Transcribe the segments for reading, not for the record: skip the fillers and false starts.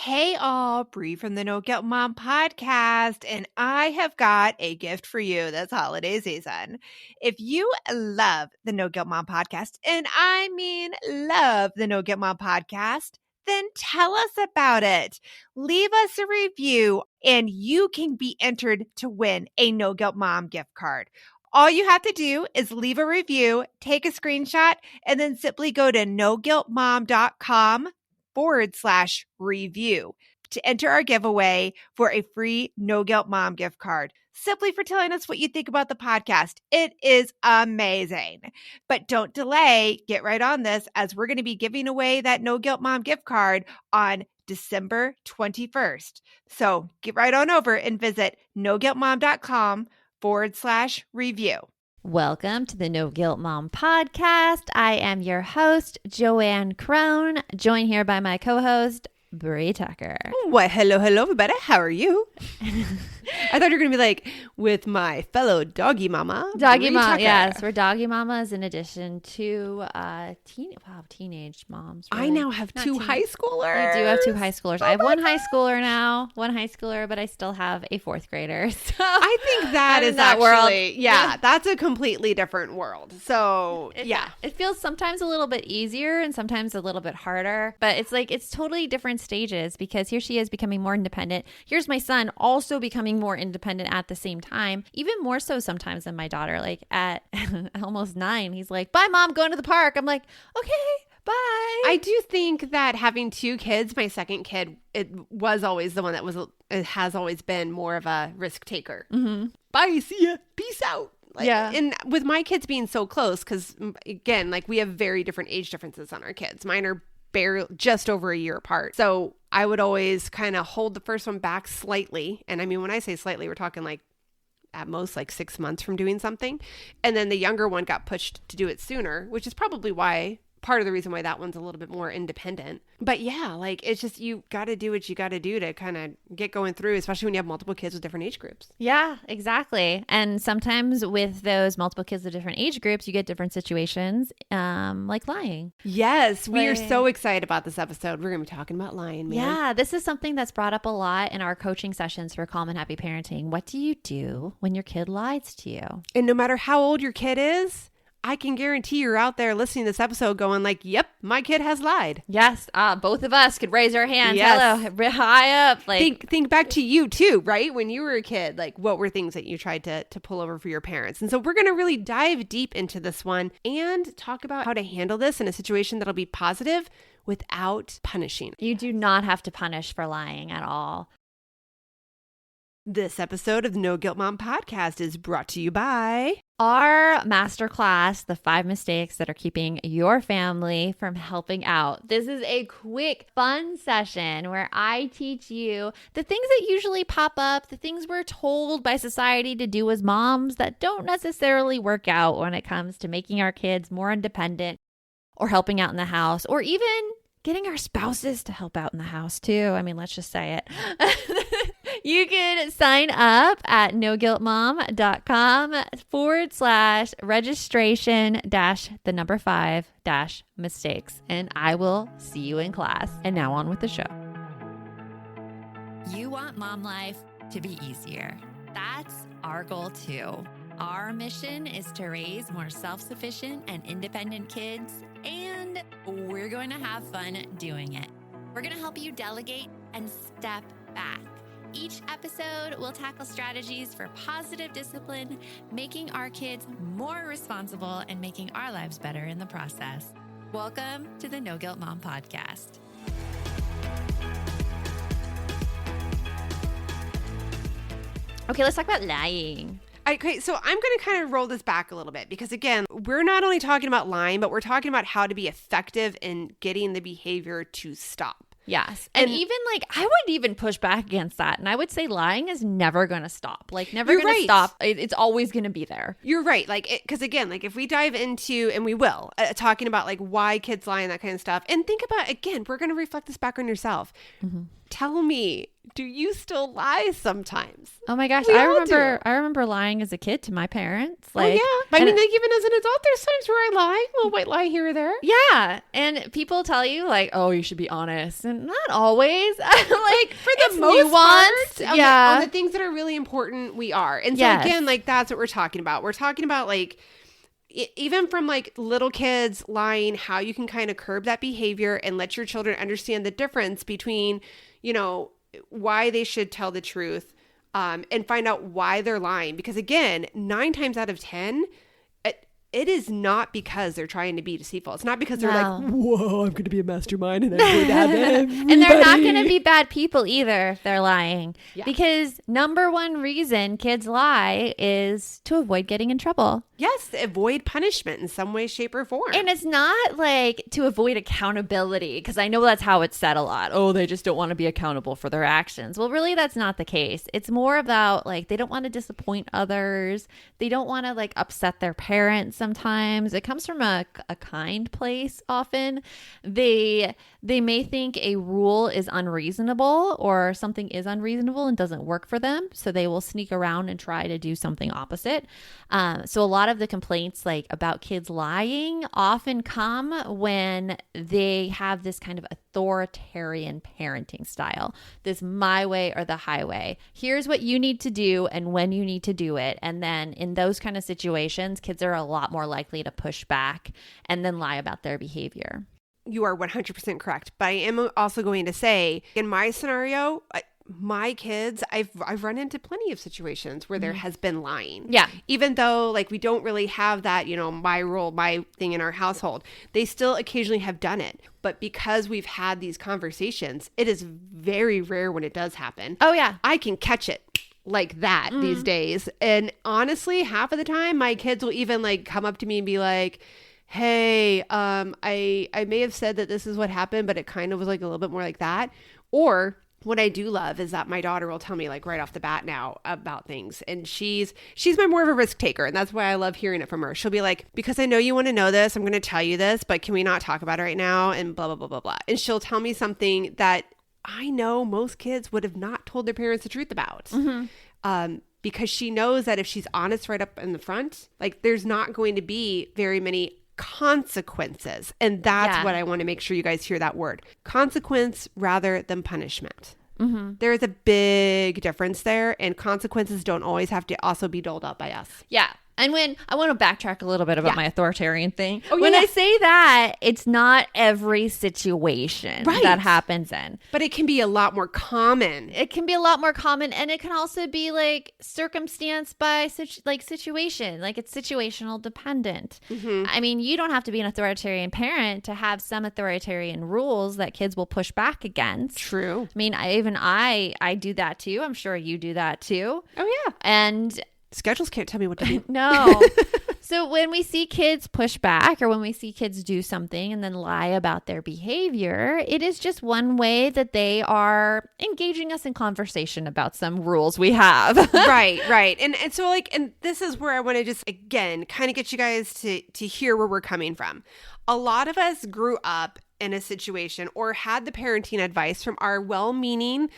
Hey all, Bree from the No Guilt Mom podcast, and I have got a gift for you this holiday season. If you love the No Guilt Mom podcast, and I mean love the No Guilt Mom podcast, then tell us about it. Leave us a review, and you can be entered to win a No Guilt Mom gift card. All you have to do is leave a review, take a screenshot, and then simply go to noguiltmom.com/review to enter our giveaway for a free No Guilt Mom gift card, simply for telling us what you think about the podcast. It is amazing. But don't delay. Get right on this, as we're going to be giving away that No Guilt Mom gift card on December 21st. So get right on over and visit noguiltmom.com/review. Welcome to the No Guilt Mom podcast. I am your host, Joanne Crone, joined here by my co-host, Bree Tucker. Why, hello, everybody. How are you? I thought you were going to be like, with my fellow doggy mama. Doggy mama, yes. We're doggy mamas in addition to teenage moms. Really. I now have two high schoolers. I do have two high schoolers. I have one high schooler now, but I still have a fourth grader. So I think that is that actually, world. Yeah, that's a completely different world. So, yeah. It feels sometimes a little bit easier and sometimes a little bit harder, but it's totally different stages, because here she is becoming more independent. Here's my son also becoming more independent at the same time, even more so sometimes than my daughter. Like at almost 9, he's like, "Bye, Mom, going to the park." I'm like, "Okay, bye." I do think that having two kids, my second kid, it was always the one that has always been more of a risk taker. Mm-hmm. Bye, see ya, peace out. Yeah. And with my kids being so close, because again, like we have very different age differences on our kids. Mine are just over a year apart. So I would always kind of hold the first one back slightly. And I mean, when I say slightly, we're talking like at most like 6 months from doing something. And then the younger one got pushed to do it sooner, which is probably part of the reason why that one's a little bit more independent. But yeah, like it's just, you got to do what you got to do to kind of get going through, especially when you have multiple kids with different age groups. Yeah, exactly. And sometimes with those multiple kids of different age groups, you get different situations, like lying. Yes, we are so excited about this episode. We're going to be talking about lying, man. Yeah, this is something that's brought up a lot in our coaching sessions for Calm and Happy Parenting. What do you do when your kid lies to you? And no matter how old your kid is, I can guarantee you're out there listening to this episode going like, yep, my kid has lied. Yes. Both of us could raise our hands. Yes. Hello, high up. Like, think back to you too, right? When you were a kid, like what were things that you tried to pull over for your parents? And so we're going to really dive deep into this one and talk about how to handle this in a situation that'll be positive without punishing. You do not have to punish for lying at all. This episode of the No Guilt Mom podcast is brought to you by our masterclass, The 5 Mistakes That Are Keeping Your Family from Helping Out. This is a quick, fun session where I teach you the things that usually pop up, the things we're told by society to do as moms that don't necessarily work out when it comes to making our kids more independent or helping out in the house, or even getting our spouses to help out in the house too. I mean, let's just say it. You can sign up at noguiltmom.com/registration-5-mistakes, and I will see you in class. And now on with the show. You want mom life to be easier. That's our goal too. Our mission is to raise more self-sufficient and independent kids, and we're going to have fun doing it. We're going to help you delegate and step back. Each episode will tackle strategies for positive discipline, making our kids more responsible and making our lives better in the process. Welcome to the No Guilt Mom podcast. Okay, let's talk about lying. Okay, so I'm going to kind of roll this back a little bit, because again, we're not only talking about lying, but we're talking about how to be effective in getting the behavior to stop. Yes. And even like, I would even push back against that. And I would say lying is never going to stop. Like, never going to stop. It's always going to be there. You're right. Like, because again, like if we dive into, and we will, talking about like why kids lie and that kind of stuff. And think about, again, we're going to reflect this back on yourself. Mm-hmm. tell me, do you still lie sometimes? Oh my gosh, We I all do. remember lying as a kid to my parents. Oh, yeah. I and- mean, like, even as an adult, there's times where I lie. A little white lie here or there. yeah, and people tell you like, "Oh, you should be honest," and not always. Like For the it's most nuanced. part, Yeah, on the things that are really important, we are. And so Yes. again, like, that's what we're talking about. We're talking about like even from like little kids lying, how you can kind of curb that behavior and let your children understand the difference between, you know, why they should tell the truth, and find out why they're lying. Because again, 9 times out of 10, it is not because they're trying to be deceitful. It's not because they're No. like, whoa, I'm going to be a mastermind and I'm going to have and they're not going to everybody." be bad people either if they're lying. Yeah. Because number one reason kids lie is to avoid getting in trouble. Yes, avoid punishment in some way, shape, or form. And it's not like to avoid accountability, because I know that's how it's said a lot. Oh, they just don't want to be accountable for their actions. Well, really, that's not the case. It's more about like they don't want to disappoint others. They don't want to like upset their parents sometimes. It comes from a kind place often. They may think a rule is unreasonable or something is unreasonable and doesn't work for them. So they will sneak around and try to do something opposite. So a lot of the complaints like about kids lying often come when they have this kind of authoritarian parenting style. This my way or the highway. Here's what you need to do and when you need to do it. And then in those kind of situations, kids are a lot more likely to push back and then lie about their behavior. You are 100% correct. But I am also going to say, in my scenario, my kids, I've run into plenty of situations where there has been lying. Yeah. Even though like we don't really have that, you know, my role, my thing in our household, they still occasionally have done it. But because we've had these conversations, it is very rare when it does happen. Oh, yeah. I can catch it like that these days. And honestly, half of the time my kids will even like come up to me and be like, hey, I may have said that this is what happened, but it kind of was like a little bit more like that. Or what I do love is that my daughter will tell me like right off the bat now about things. And she's my more of a risk taker. And that's why I love hearing it from her. She'll be like, because I know you want to know this, I'm going to tell you this, but can we not talk about it right now? And blah, blah, blah, blah, blah. And she'll tell me something that I know most kids would have not told their parents the truth about. Because she knows that if she's honest right up in the front, like there's not going to be very many consequences. And that's what I want to make sure you guys hear that word. Consequence rather than punishment. There is a big difference there, and consequences don't always have to also be doled out by us. Yeah. And when I want to backtrack a little bit about my authoritarian thing. Oh, when yeah. I say that, it's not every situation Right. that happens in. But it can be a lot more common. It can be a lot more common, and it can also be like circumstance by situation. Like it's situational dependent. I mean, you don't have to be an authoritarian parent to have some authoritarian rules that kids will push back against. True. I mean, I do that too. I'm sure you do that too. Oh, yeah. And Schedules can't tell me what to do. no. So when we see kids push back or when we see kids do something and then lie about their behavior, it is just one way that they are engaging us in conversation about some rules we have. Right. And so like, and this is where I want to just, again, kind of get you guys to hear where we're coming from. A lot of us grew up in a situation or had the parenting advice from our well-meaning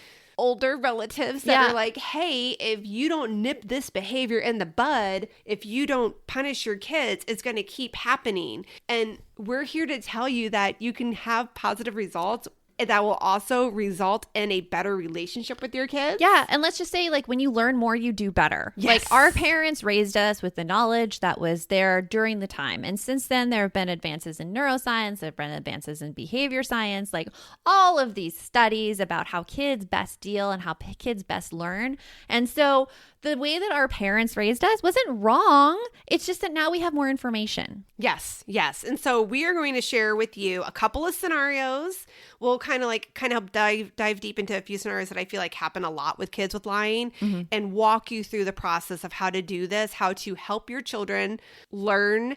older relatives that are like, hey, if you don't nip this behavior in the bud, if you don't punish your kids, it's going to keep happening. And we're here to tell you that you can have positive results that will also result in a better relationship with your kids. Yeah. And let's just say, like, when you learn more, you do better. Yes. Like, our parents raised us with the knowledge that was there during the time. And since then, there have been advances in neuroscience, there have been advances in behavior science, like all of these studies about how kids best deal and how kids best learn. And so the way that our parents raised us wasn't wrong. It's just that now we have more information. Yes. And so we are going to share with you a couple of scenarios. We'll kind of help dive deep into a few scenarios that I feel like happen a lot with kids with lying and walk you through the process of how to do this, how to help your children learn.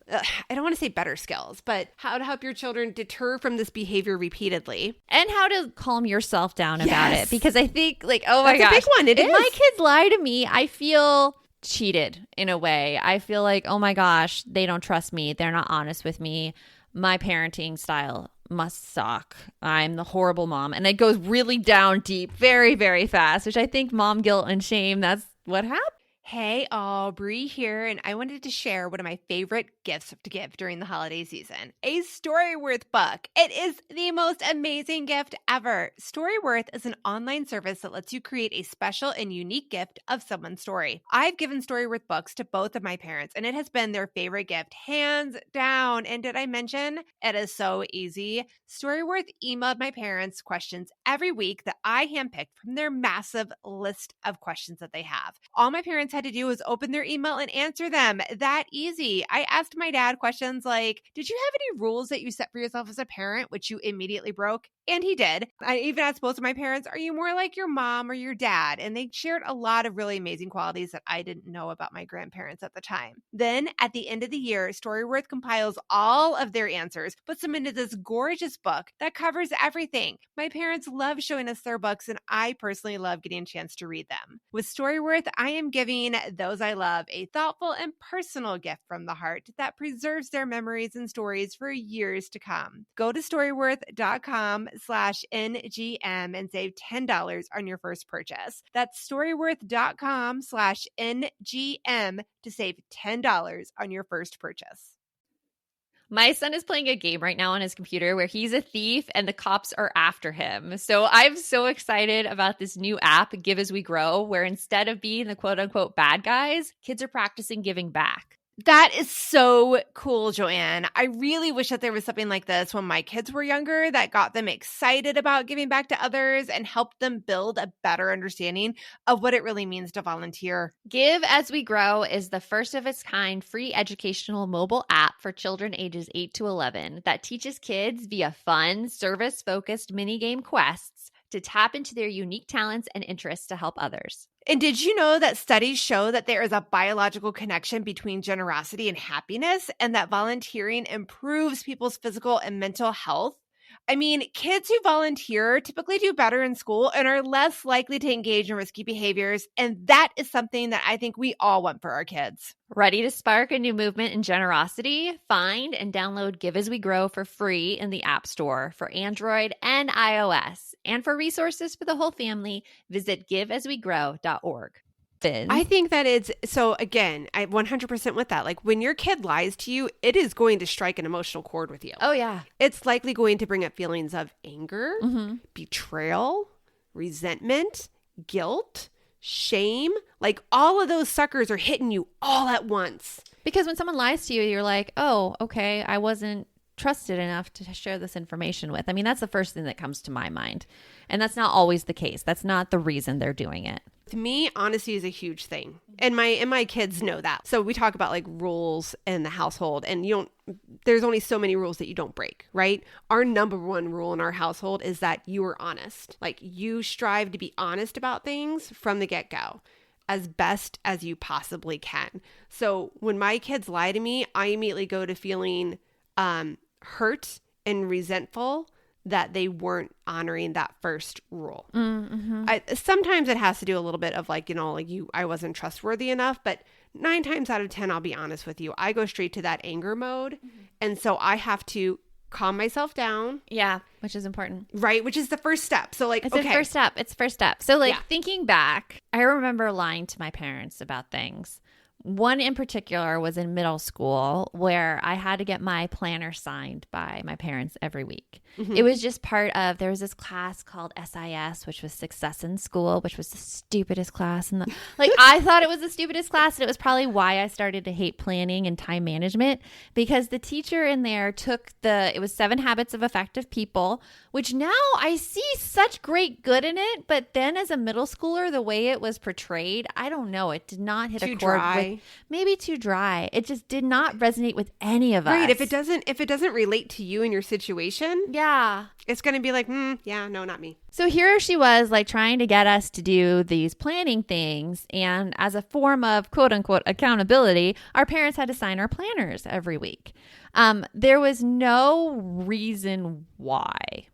I don't want to say better skills, but how to help your children deter from this behavior repeatedly. And how to calm yourself down about Yes. it. Because I think, like, oh my gosh. That's a big one. It if is. my kids lie to me, I feel cheated in a way. I feel like, oh my gosh, they don't trust me. They're not honest with me. My parenting style must suck. I'm the horrible mom. And it goes really down deep, very, very fast, which I think mom guilt and shame, that's what happened. Hey, Aubrey here, and I wanted to share one of my favorite gifts to give during the holiday season, a Storyworth book. It is the most amazing gift ever. Storyworth is an online service that lets you create a special and unique gift of someone's story. I've given Storyworth books to both of my parents, and it has been their favorite gift, hands down. And did I mention it is so easy? Storyworth emailed my parents questions every week that I handpicked from their massive list of questions that they have. All my parents had to do was open their email and answer them. That easy. I asked my dad questions like, did you have any rules that you set for yourself as a parent, which you immediately broke? And he did. I even asked both of my parents, are you more like your mom or your dad? And they shared a lot of really amazing qualities that I didn't know about my grandparents at the time. Then at the end of the year, Storyworth compiles all of their answers, puts them into this gorgeous book that covers everything. My parents love showing us their books, and I personally love getting a chance to read them. With Storyworth, I am giving those I love a thoughtful and personal gift from the heart that preserves their memories and stories for years to come. Go to storyworth.com/NGM and save $10 on your first purchase. That's storyworth.com/NGM to save $10 on your first purchase. My son is playing a game right now on his computer where he's a thief and the cops are after him. So I'm so excited about this new app, Give As We Grow, where instead of being the quote unquote bad guys, kids are practicing giving back. That is so cool, Joanne. I really wish that there was something like this when my kids were younger that got them excited about giving back to others and helped them build a better understanding of what it really means to volunteer. Give As We Grow is the first of its kind free educational mobile app for children ages 8 to 11 that teaches kids via fun, service-focused minigame quests to tap into their unique talents and interests to help others. And did you know that studies show that there is a biological connection between generosity and happiness, and that volunteering improves people's physical and mental health? I mean, kids who volunteer typically do better in school and are less likely to engage in risky behaviors. And that is something that I think we all want for our kids. Ready to spark a new movement in generosity? Find and download Give As We Grow for free in the App Store for Android and iOS. And for resources for the whole family, visit giveaswegrow.org. I think that it's so, again, I 100% with that. Like when your kid lies to you, it is going to strike an emotional chord with you. Oh, yeah. It's likely going to bring up feelings of anger, betrayal, resentment, guilt, shame. Like all of those suckers are hitting you all at once. Because when someone lies to you, you're like, oh, okay, I wasn't trusted enough to share this information with. I mean, that's the first thing that comes to my mind. And that's not always the case. That's not the reason they're doing it. To me, honesty is a huge thing. And my kids know that. So we talk about like rules in the household, and there's only so many rules that you don't break, right? Our number one rule in our household is that you are honest. Like you strive to be honest about things from the get-go as best as you possibly can. So when my kids lie to me, I immediately go to feeling hurt and resentful that they weren't honoring that first rule. Sometimes it has to do a little bit of like, I wasn't trustworthy enough, but 9 times out of 10, I'll be honest with you, I go straight to that anger mode. And so I have to calm myself down. Yeah, which is important. Right, which is the first step. So like, It's the first step. It's the first step. So thinking back, I remember lying to my parents about things. One in particular was in middle school where I had to get my planner signed by my parents every week. It was just there was this class called SIS, which was Success in School, which was the stupidest class. And I thought it was the stupidest class. And it was probably why I started to hate planning and time management, because the teacher in there it was 7 Habits of Effective People, which now I see such great good in it. But then as a middle schooler, the way it was portrayed, I don't know. It did not hit a chord. Maybe too dry. It just did not resonate with any of us. Right. If it doesn't relate to you and your situation, it's going to be like, yeah, no, not me. So here she was trying to get us to do these planning things. And as a form of quote unquote accountability, our parents had to sign our planners every week. There was no reason why.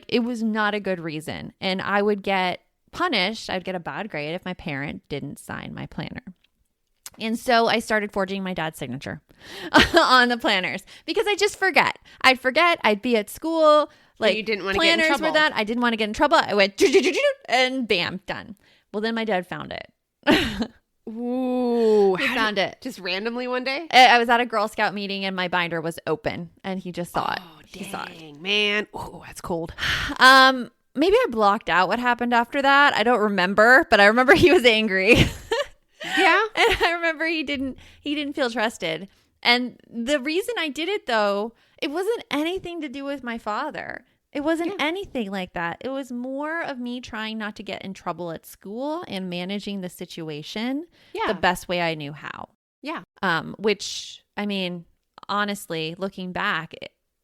It was not a good reason. And I would get punished. I'd get a bad grade if my parent didn't sign my planner. And so I started forging my dad's signature on the planners because I just forget. I'd forget. I'd be at school. Like you didn't want to get in planners trouble. were that. I didn't want to get in trouble. I went and bam, done. Well, then my dad found it. Ooh. He found it. Just randomly one day? I was at a Girl Scout meeting and my binder was open and he just saw it. Oh, He saw it. dang, man. Oh, that's cold. Maybe I blocked out what happened after that. I don't remember, but I remember he was angry. Yeah. And I remember he didn't feel trusted. And the reason I did it though, it wasn't anything to do with my father. It wasn't anything like that. It was more of me trying not to get in trouble at school and managing the situation the best way I knew how. Yeah. Which, I mean, honestly, looking back,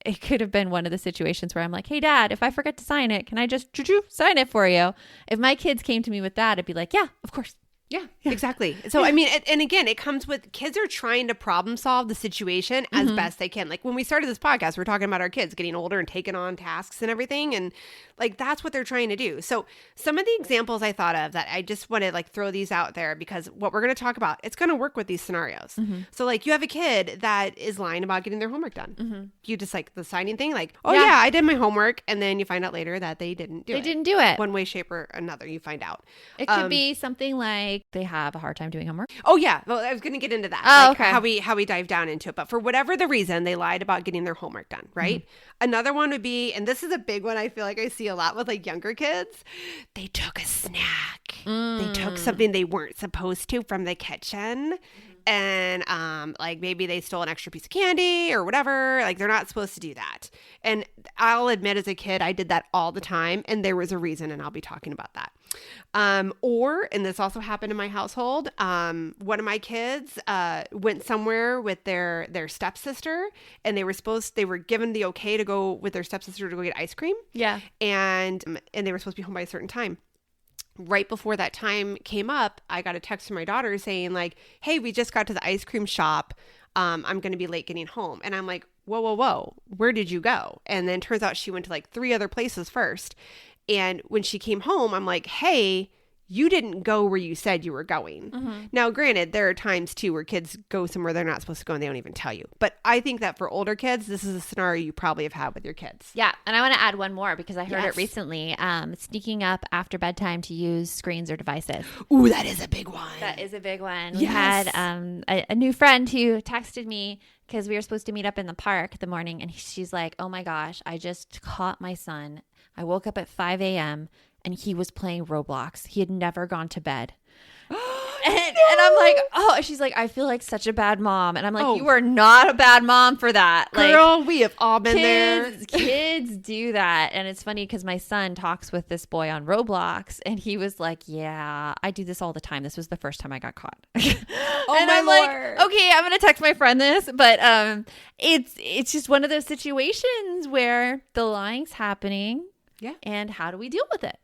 it could have been one of the situations where I'm like, hey, Dad, if I forget to sign it, can I just sign it for you? If my kids came to me with that, I'd be like, yeah, of course. Yeah, exactly. So, I mean, and again, it comes with kids are trying to problem solve the situation as best they can. Like when we started this podcast, we're talking about our kids getting older and taking on tasks and everything. And like, that's what they're trying to do. So some of the examples I thought of that I just want to like throw these out there because what we're going to talk about, it's going to work with these scenarios. So like you have a kid that is lying about getting their homework done. You just like the signing thing, like, oh yeah, I did my homework. And then you find out later that they didn't do it. They didn't do it. One way, shape, or another, you find out. It could be something like they have a hard time doing homework. Oh yeah, well, I was going to get into that. Oh, like okay. How we dive down into it, but for whatever the reason, they lied about getting their homework done. Right. Another one would be, and this is a big one. I feel like I see a lot with like younger kids. They took a snack. They took something they weren't supposed to from the kitchen. And like maybe they stole an extra piece of candy or whatever. Like they're not supposed to do that. And I'll admit as a kid, I did that all the time. And there was a reason, and I'll be talking about that. And this also happened in my household. One of my kids went somewhere with their stepsister, and they were given the okay to go with their stepsister to go get ice cream. Yeah. And they were supposed to be home by a certain time. Right before that time came up, I got a text from my daughter saying like, hey, we just got to the ice cream shop. I'm going to be late getting home. And I'm like, whoa, where did you go? And then turns out she went to like 3 other places first. And when she came home, I'm like, hey, you didn't go where you said you were going. Now, granted, there are times too where kids go somewhere they're not supposed to go and they don't even tell you. But I think that for older kids, this is a scenario you probably have had with your kids. Yeah. And I want to add one more because I heard Yes. it recently. Sneaking up after bedtime to use screens or devices. Ooh, that is a big one. That is a big one. We Yes. had a new friend who texted me because we were supposed to meet up in the park the morning. And she's like, oh my gosh, I just caught my son. I woke up at 5 a.m. and he was playing Roblox. He had never gone to bed. And I'm like, oh, she's like, I feel like such a bad mom. And I'm like, you are not a bad mom for that. Girl, like, we have all been there. Kids do that. And it's funny because my son talks with this boy on Roblox and he was like, yeah, I do this all the time. This was the first time I got caught. Oh, and my I'm Lord. like, okay, I'm going to text my friend this. But it's just one of those situations where the lying's happening. Yeah. And how do we deal with it?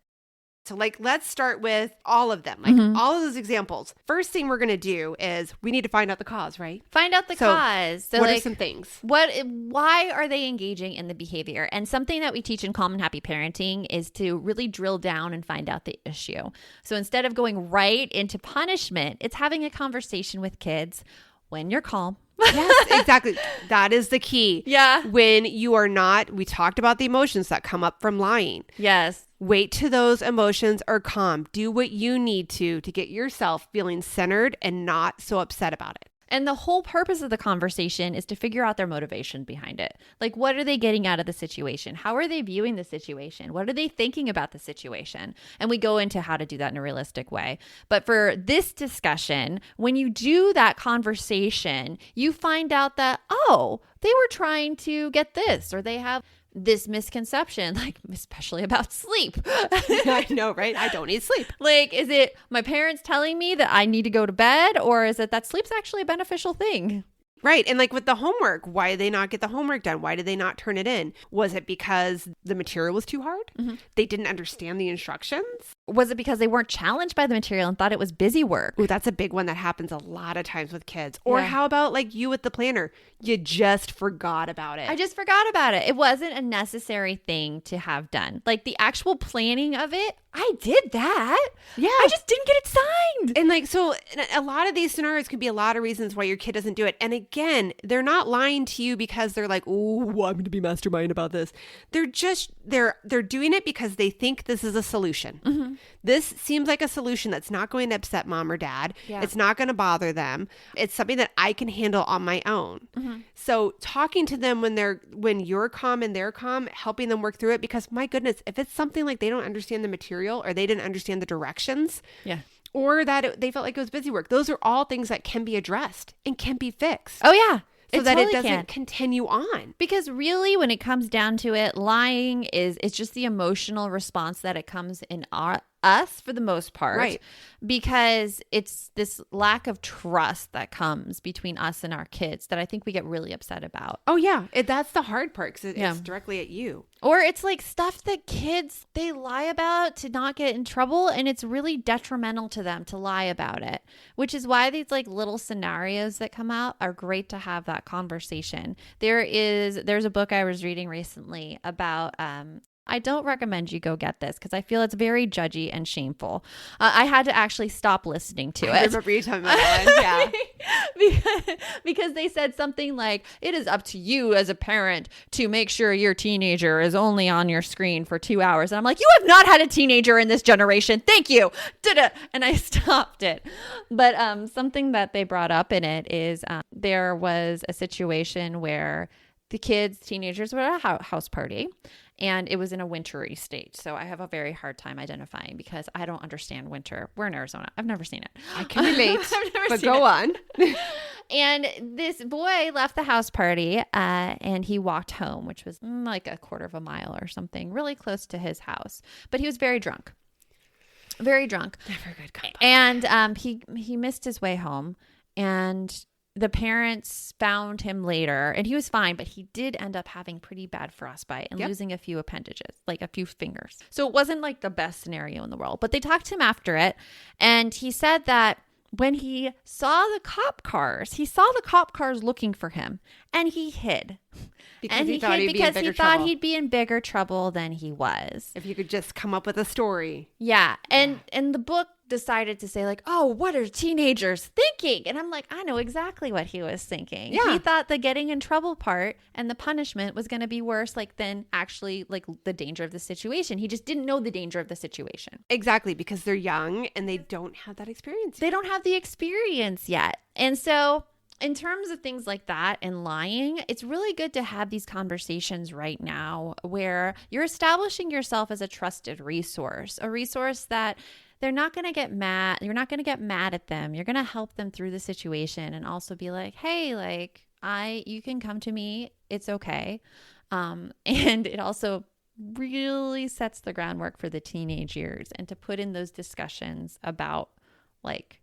So like, let's start with all of them, like all of those examples. First thing we're going to do is we need to find out the cause, right? Find out the So, cause. So what like, are some things? why are they engaging in the behavior? And something that we teach in Calm and Happy Parenting is to really drill down and find out the issue. So instead of going right into punishment, it's having a conversation with kids when you're calm. Yes, exactly. That is the key. Yeah. When you are not, we talked about the emotions that come up from lying. Yes. Wait till those emotions are calm. Do what you need to get yourself feeling centered and not so upset about it. And the whole purpose of the conversation is to figure out their motivation behind it. Like, what are they getting out of the situation? How are they viewing the situation? What are they thinking about the situation? And we go into how to do that in a realistic way. But for this discussion, when you do that conversation, you find out that, oh, they were trying to get this, or they have this misconception, like especially about sleep. I know, right? I don't need sleep. Like, is it my parents telling me that I need to go to bed, or is it that sleep's actually a beneficial thing? Right. And like with the homework, why did they not get the homework done? Why did they not turn it in? Was it because the material was too hard? They didn't understand the instructions? was it because they weren't challenged by the material and thought it was busy work? Ooh, that's a big one that happens a lot of times with kids. Or Yeah. how about like you with the planner? You just forgot about it. I just forgot about it. It wasn't a necessary thing to have done. Like the actual planning of it, I did that. Yeah. I just didn't get it signed. And like, so a lot of these scenarios could be a lot of reasons why your kid doesn't do it. And again, they're not lying to you because they're like, oh, well, I'm going to be mastermind about this. They're just, they're doing it because they think this is a solution. Mm-hmm. This seems like a solution that's not going to upset mom or dad. Yeah. It's not going to bother them. It's something that I can handle on my own. Mm-hmm. So talking to them when you're calm and they're calm, helping them work through it, because my goodness, if it's something like they don't understand the material or they didn't understand the directions, Yeah. or that they felt like it was busy work. Those are all things that can be addressed and can be fixed Oh, yeah. so that totally it doesn't can. continue on. Because really, when it comes down to it, lying it's just the emotional response that it comes in us for the most part. Right. Because it's this lack of trust that comes between us and our kids that I think we get really upset about. Oh, yeah. That's the hard part because Yeah. it's directly at you. Or it's like stuff that kids, they lie about to not get in trouble. And it's really detrimental to them to lie about it, which is why these like little scenarios that come out are great to have that conversation. There's a book I was reading recently about, I don't recommend you go get this because I feel it's very judgy and shameful. I had to actually stop listening to I it. remember you talking about that one. Yeah. because they said something like, it is up to you as a parent to make sure your teenager is only on your screen for 2 hours. And I'm like, you have not had a teenager in this generation. Thank you. Da-da. And I stopped it. But something that they brought up in it is there was a situation where the teenagers were at a house party. And it was in a wintry state. So I have a very hard time identifying because I don't understand winter. We're in Arizona. I've never seen it. I can relate, I've never but seen go it. on. And this boy left the house party and he walked home, which was like a quarter of a mile or something, really close to his house. But he was very drunk. Very drunk. Never good combo. And he missed his way home. And the parents found him later and he was fine, but he did end up having pretty bad frostbite and Yep. losing a few appendages, like a few fingers. So it wasn't like the best scenario in the world, but they talked to him after it. And he said that when he saw the cop cars looking for him and he hid. Because And he thought hid he'd be in because bigger he thought trouble. he'd be in bigger trouble than he was. If you could just come up with a story. Yeah. And the book decided to say like, oh, what are teenagers thinking? And I'm like, I know exactly what he was thinking. Yeah. He thought the getting in trouble part and the punishment was going to be worse than actually like the danger of the situation. He just didn't know the danger of the situation. Exactly, because they're young and they don't have that experience. They don't have the experience yet. And so in terms of things like that and lying, it's really good to have these conversations right now where you're establishing yourself as a trusted resource, a resource that they're not going to get mad. You're not going to get mad at them. You're going to help them through the situation and also be like, hey, like you can come to me. It's okay. And it also really sets the groundwork for the teenage years and to put in those discussions about like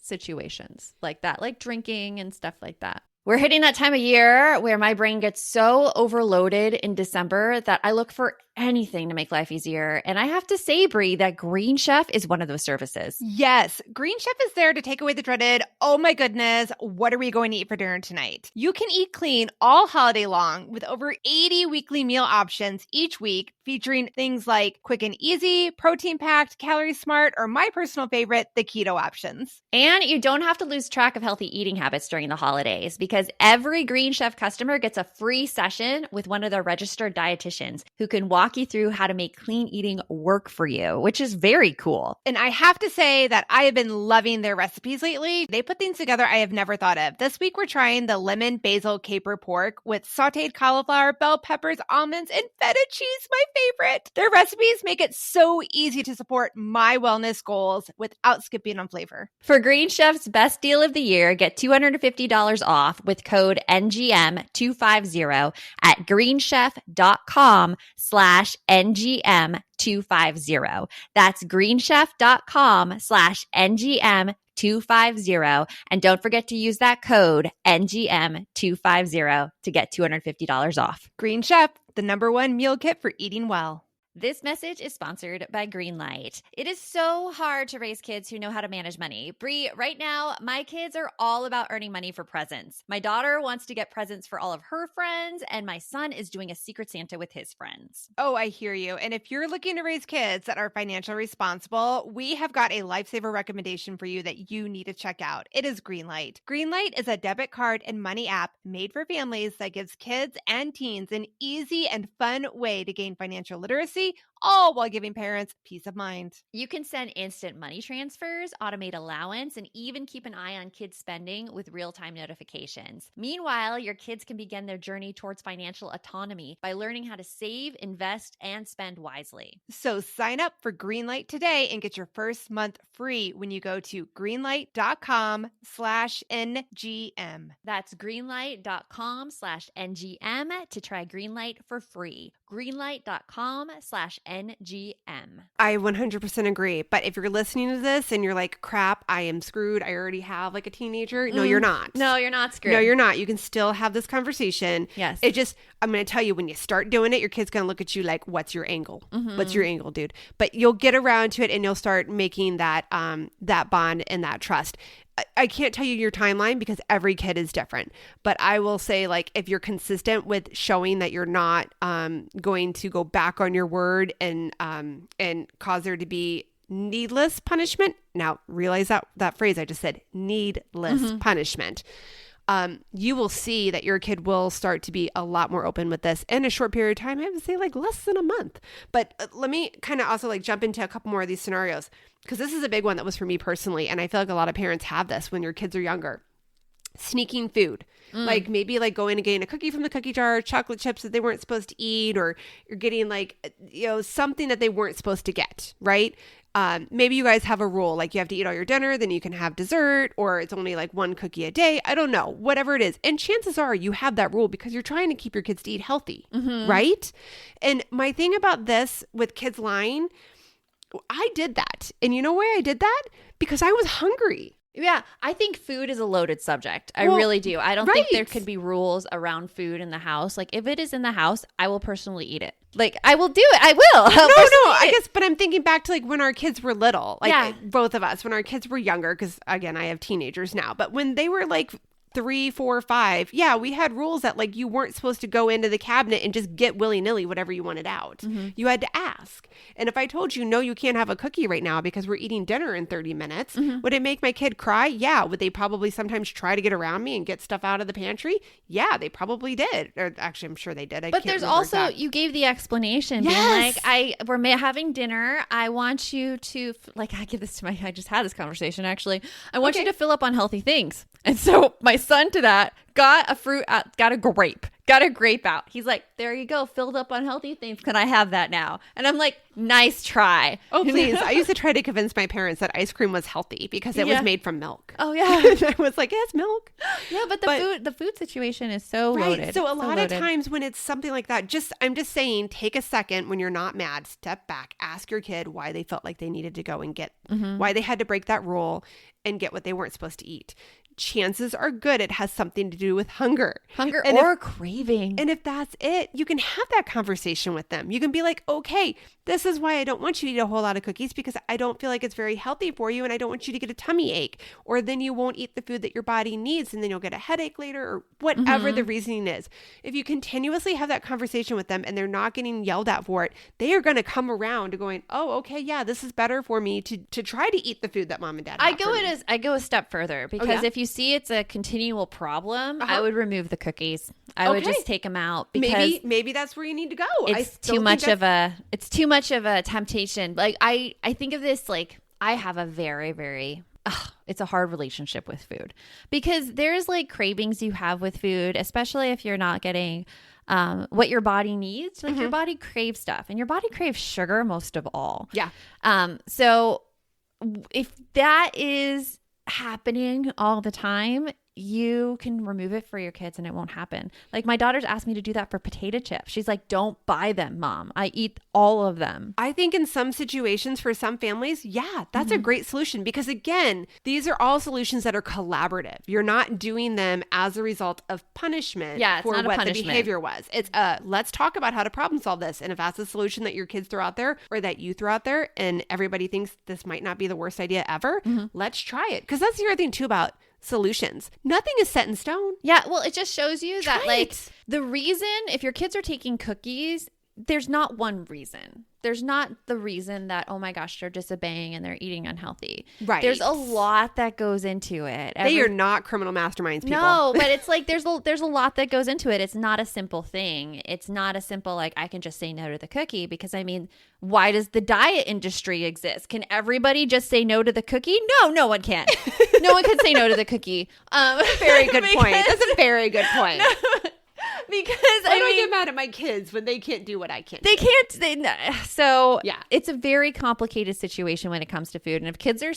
situations like that, like drinking and stuff like that. We're hitting that time of year where my brain gets so overloaded in December that I look for anything to make life easier. And I have to say, Brie, that Green Chef is one of those services. Yes, Green Chef is there to take away the dreaded, oh my goodness, what are we going to eat for dinner tonight? You can eat clean all holiday long with over 80 weekly meal options each week, featuring things like quick and easy, protein-packed, calorie-smart, or my personal favorite, the keto options. And you don't have to lose track of healthy eating habits during the holidays because every Green Chef customer gets a free session with one of their registered dietitians who can walk you through how to make clean eating work for you, which is very cool. And I have to say that I have been loving their recipes lately. They put things together I have never thought of. This week, we're trying the lemon basil caper pork with sauteed cauliflower, bell peppers, almonds, and feta cheese, my favorite. Their recipes make it so easy to support my wellness goals without skipping on flavor. For Green Chef's best deal of the year, get $250 off with code NGM250 at greenchef.com/NGM250. That's greenchef.com/NGM250. And don't forget to use that code NGM250 to get $250 off. Green Chef, the #1 meal kit for eating well. This message is sponsored by Greenlight. It is so hard to raise kids who know how to manage money. Bree, right now, my kids are all about earning money for presents. My daughter wants to get presents for all of her friends, and my son is doing a Secret Santa with his friends. Oh, I hear you. And if you're looking to raise kids that are financially responsible, we have got a lifesaver recommendation for you that you need to check out. It is Greenlight. Greenlight is a debit card and money app made for families that gives kids and teens an easy and fun way to gain financial literacy, all while giving parents peace of mind. You can send instant money transfers, automate allowance, and even keep an eye on kids' spending with real-time notifications. Meanwhile, your kids can begin their journey towards financial autonomy by learning how to save, invest, and spend wisely. So sign up for Greenlight today and get your first month free when you go to greenlight.com/NGM. That's greenlight.com/NGM to try Greenlight for free. Greenlight.com/NGM. I 100% agree. But if you're listening to this and you're like, crap, I am screwed. I already have like a teenager. No, you're not. No, you're not screwed. No, you're not. You can still have this conversation. Yes. It just, I'm going to tell you, when you start doing it, your kid's going to look at you like, what's your angle? What's your angle, dude? But you'll get around to it and you'll start making that, that bond and that trust. I can't tell you your timeline because every kid is different, but I will say, like, if you're consistent with showing that you're not going to go back on your word and cause there to be needless punishment. Now, realize that phrase I just said, needless punishment. You will see that your kid will start to be a lot more open with this in a short period of time. I would say like less than a month. But let me kind of also like jump into a couple more of these scenarios, because this is a big one that was for me personally. And I feel like a lot of parents have this when your kids are younger. Sneaking food, like maybe like going and getting a cookie from the cookie jar, chocolate chips that they weren't supposed to eat, or you're getting like, something that they weren't supposed to get, right? Maybe you guys have a rule, like you have to eat all your dinner, then you can have dessert, or it's only like one cookie a day. I don't know, whatever it is. And chances are you have that rule because you're trying to keep your kids to eat healthy, right? And my thing about this with kids lying, I did that. And you know why I did that? Because I was hungry. Yeah, I think food is a loaded subject. I really do. I don't think there right. could be rules around food in the house. Like, if it is in the house, I will personally eat it. Like, I will do it. I will. I guess, but I'm thinking back to like when our kids were little, like both of us, when our kids were younger, because again, I have teenagers now, but when they were like 3, 4, 5, we had rules that like you weren't supposed to go into the cabinet and just get willy-nilly whatever you wanted out. You had to ask. And if I told you, no, you can't have a cookie right now because we're eating dinner in 30 minutes, would it make my kid cry? Yeah. Would they probably sometimes try to get around me and get stuff out of the pantry? Yeah, they probably did. Or actually, I'm sure they did. But there's also, you gave the explanation, being like, we're having dinner. I want you to, like, I just had this conversation actually. I want you to fill up on healthy things. And so my son to that got a grape out. He's like, there you go, filled up on healthy things. Can I have that now? And I'm like, nice try. Oh, please. I used to try to convince my parents that ice cream was healthy because it was made from milk. Oh, yeah. I was like, it's milk. Yeah, but the food situation is so loaded. So a lot of times when it's something like that, I'm just saying, take a second when you're not mad, step back, ask your kid why they felt like they needed to go and get, why they had to break that rule and get what they weren't supposed to eat. Chances are good it has something to do with hunger or craving. And if that's it, you can have that conversation with them. You can be like, okay, this is why I don't want you to eat a whole lot of cookies, because I don't feel like it's very healthy for you and I don't want you to get a tummy ache, or then you won't eat the food that your body needs and then you'll get a headache later, or whatever the reasoning is. If you continuously have that conversation with them and they're not getting yelled at for it, they are going to come around to going, oh, okay, yeah, this is better for me to try to eat the food that mom and dad have for me. I go a step further, because if you see it's a continual problem, I would remove the cookies. I would just take them out, because maybe that's where you need to go. It's too much of a temptation. Like I think of this, like I have a very, very it's a hard relationship with food, because there's like cravings you have with food, especially if you're not getting what your body needs. Like your body craves stuff, and your body craves sugar most of all. Yeah. So if that is happening all the time, you can remove it for your kids and it won't happen. Like my daughter's asked me to do that for potato chips. She's like, don't buy them, Mom. I eat all of them. I think in some situations for some families, yeah, that's a great solution because again, these are all solutions that are collaborative. You're not doing them as a result of punishment for not a what the punishment. behavior was. It's let's talk about how to problem solve this. And if that's a solution that your kids throw out there or that you throw out there and everybody thinks this might not be the worst idea ever, let's try it. Because that's the other thing too about solutions. Nothing is set in stone. Yeah, well, it just shows you that Try like it. the reason if your kids are taking cookies, there's not one reason. There's not the reason that, oh my gosh, they're disobeying and they're eating unhealthy. Right. There's a lot that goes into it. They are not criminal masterminds, people. No, but it's like there's a lot that goes into it. It's not a simple thing. It's not a simple like I can just say no to the cookie because I mean, why does the diet industry exist? Can everybody just say no to the cookie? No, no one can. No one can say no to the cookie. Very good point. That's a very good point. Because I don't get mad at my kids when they can't do what I can't. They can't. So Yeah. it's a very complicated situation when it comes to food. And if kids are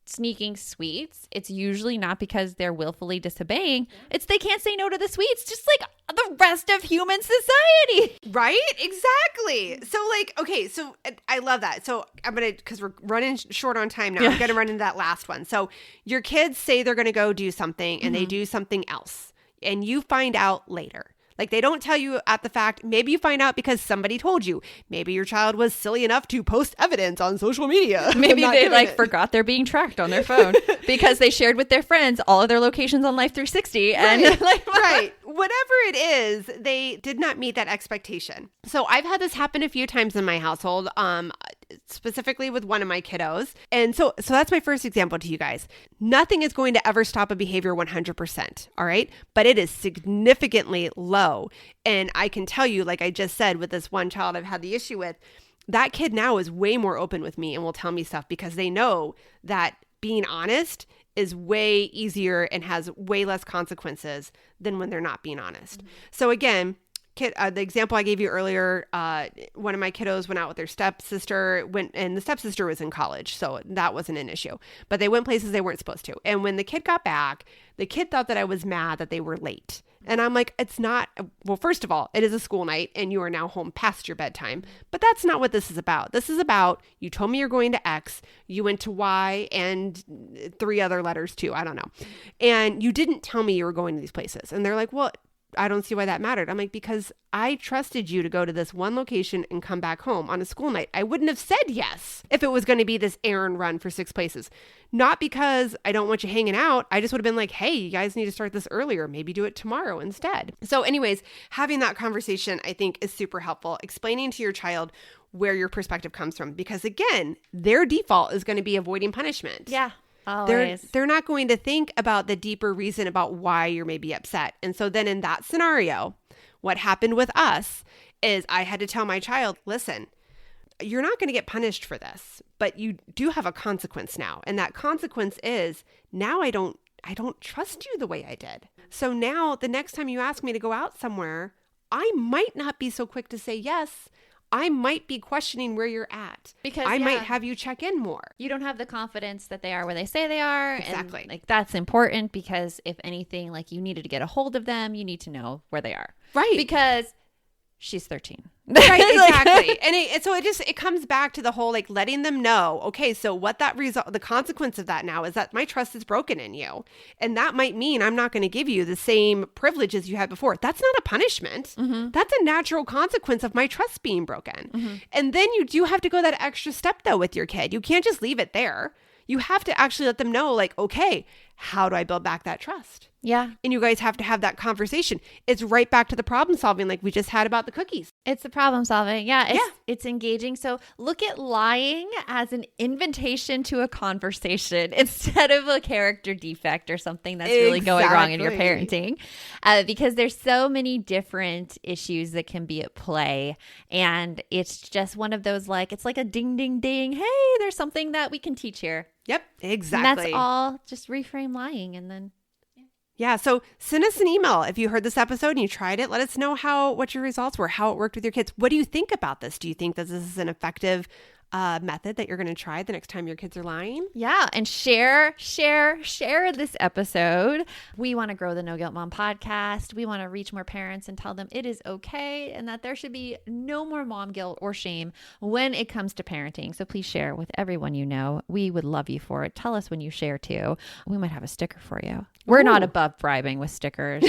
sneaking sweets, it's usually not because they're willfully disobeying. It's they can't say no to the sweets, just like the rest of human society. Right? Exactly. So like, okay, so I love that. So I'm going to, because we're running short on time now, I'm going to run into that last one. So your kids say they're going to go do something and they do something else and you find out later. Like they don't tell you at the fact. Maybe you find out because somebody told you. Maybe your child was silly enough to post evidence on social media. Maybe Not they doing like it. forgot they're being tracked on their phone because they shared with their friends all of their locations on Life 360 and Right. like Right. Whatever it is, they did not meet that expectation. So I've had this happen a few times in my household, specifically with one of my kiddos. And so that's my first example to you guys. Nothing is going to ever stop a behavior 100%. All right. But it is significantly low. And I can tell you, like I just said, with this one child I've had the issue with, that kid now is way more open with me and will tell me stuff because they know that being honest is way easier and has way less consequences than when they're not being honest. So again, the example I gave you earlier, one of my kiddos went out with their stepsister, and the stepsister was in college, so that wasn't an issue. But they went places they weren't supposed to. And when the kid got back, the kid thought that I was mad that they were late. And I'm like, it's not. Well, first of all, it is a school night and you are now home past your bedtime. But that's not what this is about. This is about, you told me you're going to X, you went to Y and 3 other letters too. I don't know. And you didn't tell me you were going to these places. And they're like, well, I don't see why that mattered. I'm like, because I trusted you to go to this one location and come back home on a school night. I wouldn't have said yes if it was going to be this errand run for 6 places. Not because I don't want you hanging out. I just would have been like, hey, you guys need to start this earlier. Maybe do it tomorrow instead. So anyways, having that conversation, I think, is super helpful. Explaining to your child where your perspective comes from. Because again, their default is going to be avoiding punishment. yeah. Always. They're not going to think about the deeper reason about why you're maybe upset. And so then in that scenario, what happened with us is I had to tell my child, listen, you're not going to get punished for this, but you do have a consequence now. And that consequence is now I don't trust you the way I did. So now the next time you ask me to go out somewhere, I might not be so quick to say yes. I might be questioning where you're at Because, I might yeah. have you check in more. You don't have the confidence that they are where they say they are. Exactly. And like that's important because if anything, like you needed to get a hold of them, you need to know where they are. Right. Because she's 13. Right, Like- exactly. And it comes back to the whole like letting them know, okay, so what that result, the consequence of that now is that my trust is broken in you. And that might mean I'm not going to give you the same privileges you had before. That's not a punishment. That's a natural consequence of my trust being broken. And then you do have to go that extra step though with your kid. You can't just leave it there. You have to actually let them know like, okay, how do I build back that trust? Yeah. And you guys have to have that conversation. It's right back to the problem solving like we just had about the cookies. It's the problem solving. Yeah. It's engaging. So look at lying as an invitation to a conversation instead of a character defect or something that's really going wrong in your Exactly. parenting. Because there's so many different issues that can be at play. And it's just one of those like, it's like a ding, ding, ding. Hey, there's something that we can teach here. Yep, And exactly. that's all. Just reframe lying and then. Yeah, so send us an email if you heard this episode and you tried it. Let us know what your results were, how it worked with your kids. What do you think about this? Do you think that this is an effective method that you're going to try the next time your kids are lying. Yeah, and share this episode. We want to grow the No Guilt Mom podcast. We want to reach more parents and tell them it is okay and that there should be no more mom guilt or shame when it comes to parenting. So please share with everyone you know. We would love you for it. Tell us when you share too. We might have a sticker for you. We're not above bribing with stickers.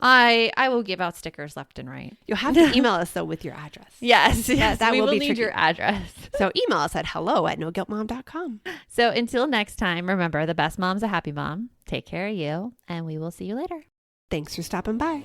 I will give out stickers left and right. You'll have to email us though with your address. Yes, that we will will be need tricky. your address. So email us at hello@noguiltmom.com. So until next time, remember, the best mom's a happy mom. Take care of you, and we will see you later. Thanks for stopping by.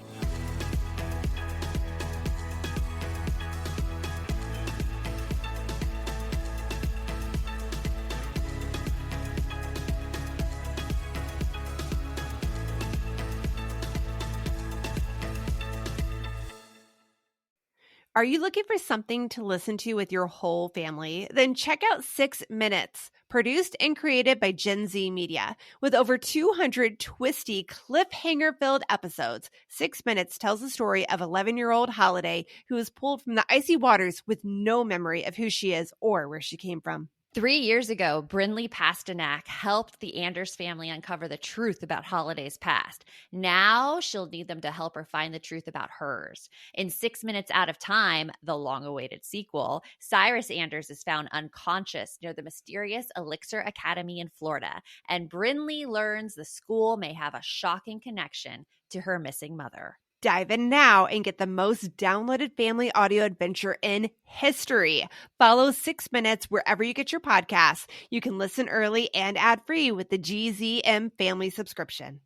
Are you looking for something to listen to with your whole family? Then check out 6 Minutes, produced and created by Gen Z Media. With over 200 twisty, cliffhanger-filled episodes, 6 Minutes tells the story of 11-year-old Holiday, who was pulled from the icy waters with no memory of who she is or where she came from. 3 years ago, Brinley Pasternak helped the Anders family uncover the truth about Holiday's past. Now she'll need them to help her find the truth about hers. In 6 Minutes Out of Time, the long-awaited sequel, Cyrus Anders is found unconscious near the mysterious Elixir Academy in Florida, and Brinley learns the school may have a shocking connection to her missing mother. Dive in now and get the most downloaded family audio adventure in history. Follow 6 Minutes wherever you get your podcasts. You can listen early and ad-free with the GZM family subscription.